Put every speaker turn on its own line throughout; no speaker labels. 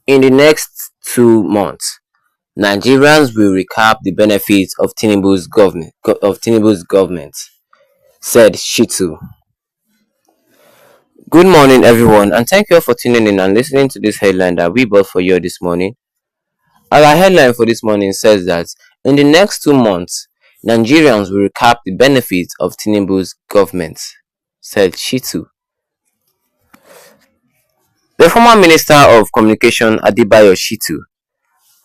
In the next 2 months, Nigerians will recap the benefits of Tinubu's government, said Shitu. Good morning, everyone, and thank you all for tuning in and listening to this headline that we brought for you this morning. Our headline for this morning says that in the next 2 months, Nigerians will recap the benefits of Tinubu's government, said Shitu. The former Minister of Communication, Adebayo Shitu,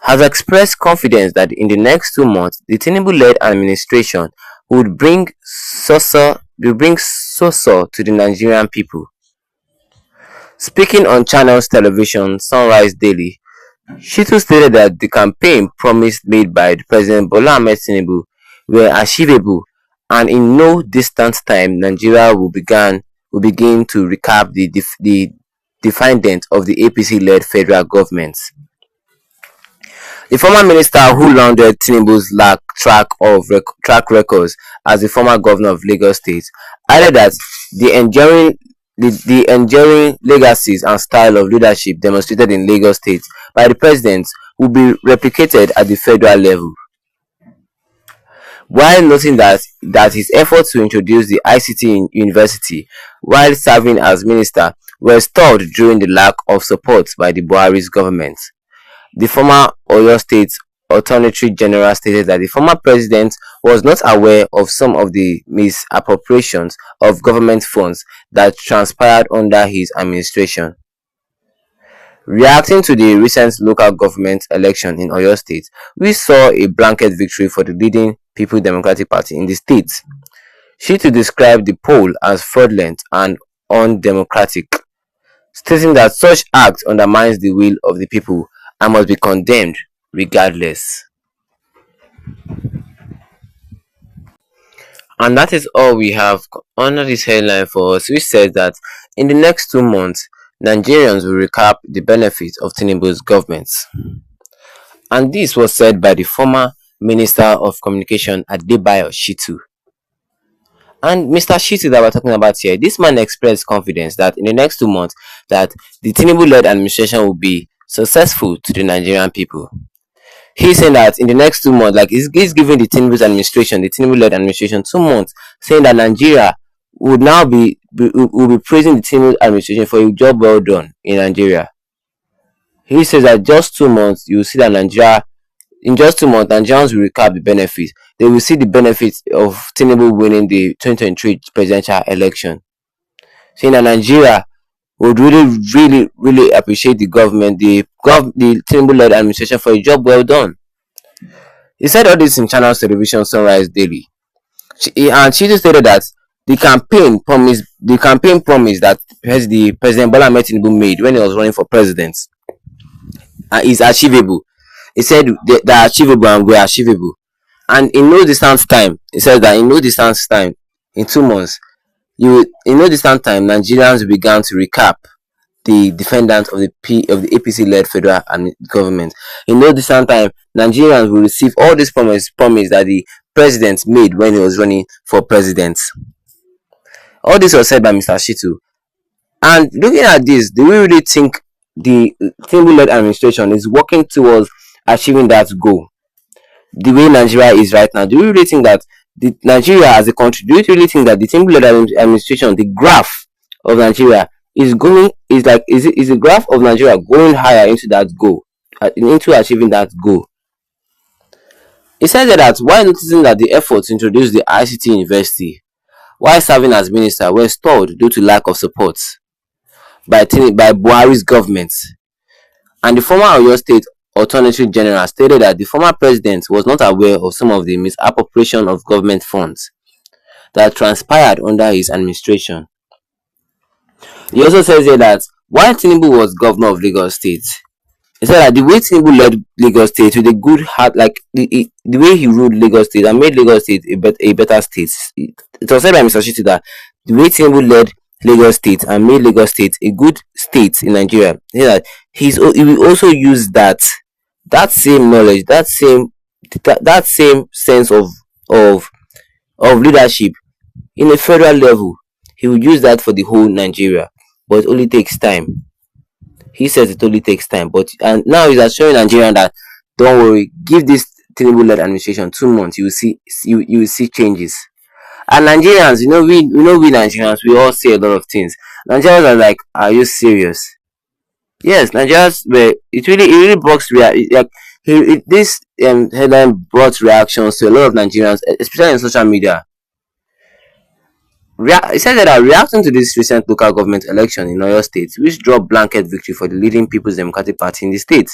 has expressed confidence that in the next 2 months, the Tinubu-led administration would bring sso to the Nigerian people. Speaking on Channels Television Sunrise Daily, Shitu stated that the campaign promise made by President Bola Ahmed Tinubu were achievable, and in no distant time, Nigeria will begin to recap the defilement of the APC-led federal government. The former minister, who lauded Tinubu's track records as the former governor of Lagos State, added that the enduring legacies and style of leadership demonstrated in Lagos State by the president will be replicated at the federal level, while noting that his efforts to introduce the ICT university while serving as minister were stalled during the lack of support by the Buhari's government. The former Oyo State Attorney General stated that the former president was not aware of some of the misappropriations of government funds that transpired under his administration. Reacting to the recent local government election in Oyo State, we saw a blanket victory for the leading People's Democratic Party in the state. Shitu described the poll as fraudulent and undemocratic, stating that such act undermines the will of the people and must be condemned regardless. And that is all we have under this headline for us, which says that in the next 2 months, Nigerians will recap the benefits of Tinubu's government. And this was said by the former Minister of Communication, Adebayo Shitu. And Mr. Shitu that we're talking about here, this man expressed confidence that in the next 2 months, that the Tinubu-led administration will be successful to the Nigerian people. He's saying that in the next 2 months, like he's giving the Tinubu-led administration 2 months, saying that Nigeria would now be praising the Tinubu administration for a job well done in Nigeria. He says that just 2 months, you will see that in just 2 months, Nigerians will recap the benefits. They will see the benefits of Tinubu winning the 2023 presidential election. Saying that Nigeria would really appreciate the government, the Tinubu-led administration for a job well done. He said all this in Channels Television Sunrise Daily. And she just stated that the campaign promise that the President Bola Ahmed Tinubu made when he was running for president is achievable. He said they are achievable and were achievable. And in no distant time, he said that in no distant time, in 2 months, in no distant time, Nigerians began to recap the defendant of the APC-led federal government. In no distant time, Nigerians will receive all this promise that the president made when he was running for president. All this was said by Mr. Shitu. And looking at this, do we really think the Tinubu-led administration is working towards achieving that goal? The way Nigeria is right now, do we really think that Nigeria as a country, do you really think that the Tinubu-led administration, the graph of Nigeria is a graph of Nigeria going higher into that goal, into achieving that goal? He said that while noticing that the efforts to introduce the ICT university while serving as minister were stalled due to lack of support by Buhari's government, and the former Oyo State Attorney General stated that the former president was not aware of some of the misappropriation of government funds that transpired under his administration. He also says here that while Tinubu was governor of Lagos State, he said that the way Tinubu led Lagos State with a good heart, like the way he ruled Lagos State and made Lagos State a better state. It was said by Mr. Shitu that the way Tinubu led Lagos State and made Lagos State a good state in Nigeria, he said that he will also use that same knowledge, that same sense of leadership in a federal level. He will use that for the whole Nigeria, but it only takes time. He says it only takes time, but and now he's assuring Nigerians that don't worry, give this Tinubu-led administration 2 months, you will see changes. And Nigerians, we Nigerians, we all say a lot of things. Nigerians are like, are you serious? Yes, Nigerians were. It really brought this headline brought reactions to a lot of Nigerians, especially on social media. It said that reacting to this recent local government election in Oyo State, which dropped blanket victory for the leading People's Democratic Party in the state,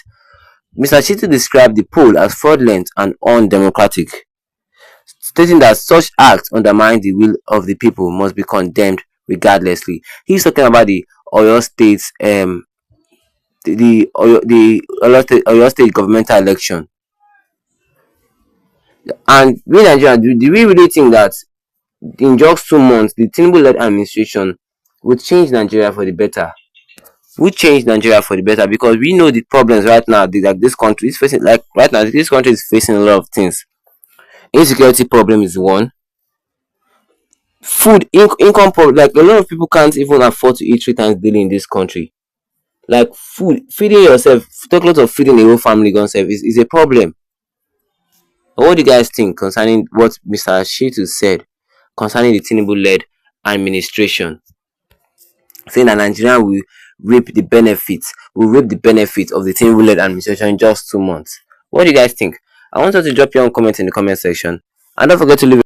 Mr. Shitu described the poll as fraudulent and undemocratic, stating that such acts undermine the will of the people must be condemned regardlessly. He's talking about the Oyo State's Oyo State governmental election. And we Nigerians, do we really think that in just 2 months the Tinubu-led administration would change Nigeria for the better? Would change Nigeria for the better, because we know the problems right now. Like this country is facing, like right now, this country is facing a lot of things. Insecurity problem is one. Income problem, like a lot of people can't even afford to eat 3 times daily in this country. Like feeding yourself, talk a lot of feeding a whole family gun self is a problem. What do you guys think concerning what Mr. Shitu said concerning the Tinubu-led administration, saying that Nigeria will reap the benefits of the Tinubu-led administration in just 2 months? What do you guys think? I want you to drop your own comment in the comment section, and don't forget to leave